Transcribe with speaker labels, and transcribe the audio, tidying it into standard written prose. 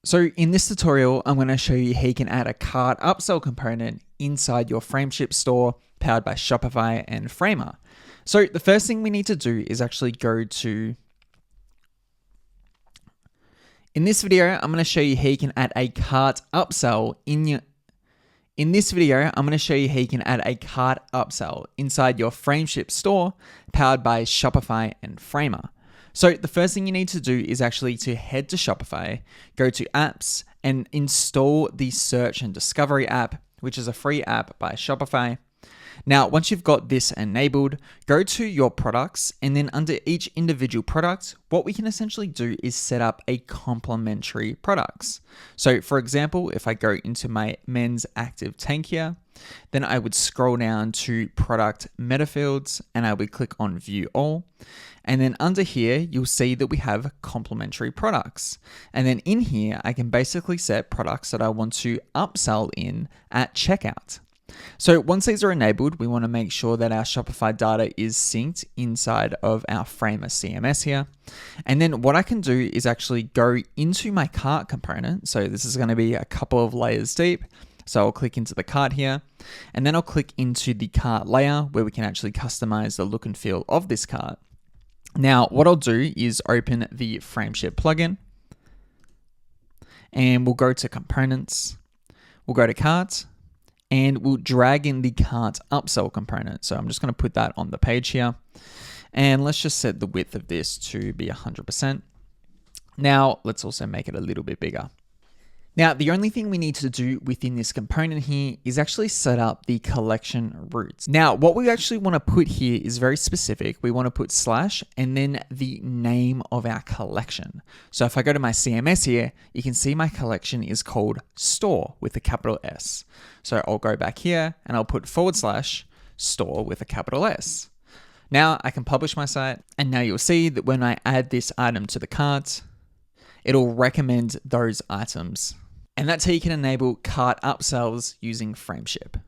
Speaker 1: So in this tutorial, I'm going to show you how you can add a cart upsell component inside your Frameship store powered by Shopify and Framer. So the first thing we need to do is actually go to... In this video, I'm going to show you how you can add a cart upsell inside your Frameship store powered by Shopify and Framer. So the first thing you need to do is actually to head to Shopify, go to apps and install the Search and Discovery app, which is a free app by Shopify. Now, once you've got this enabled, go to your products, and then under each individual product, what we can essentially do is set up a complementary products. So for example, if I go into my men's active tank here, then I would scroll down to product metafields and I would click on view all. And then under here, you'll see that we have complementary products. And then in here, I can basically set products that I want to upsell in at checkout. So once these are enabled, we want to make sure that our Shopify data is synced inside of our Framer CMS here. And then what I can do is actually go into my cart component. So this is going to be a couple of layers deep. So I'll click into the cart here, and then I'll click into the cart layer where we can actually customize the look and feel of this cart. Now, what I'll do is open the Frameship plugin, and we'll go to components, we'll go to cart, and we'll drag in the cart upsell component. So I'm just going to put that on the page here, and let's just set the width of this to be 100%. Now, let's also make it a little bit bigger. Now, the only thing we need to do within this component here is actually set up the collection roots. Now, what we actually want to put here is very specific. We want to put slash and then the name of our collection. So if I go to my CMS here, you can see my collection is called store with a capital S. So I'll go back here and I'll put / store with a capital S. Now I can publish my site, and now you'll see that when I add this item to the cart, it'll recommend those items. And that's how you can enable cart upsells using Frameship.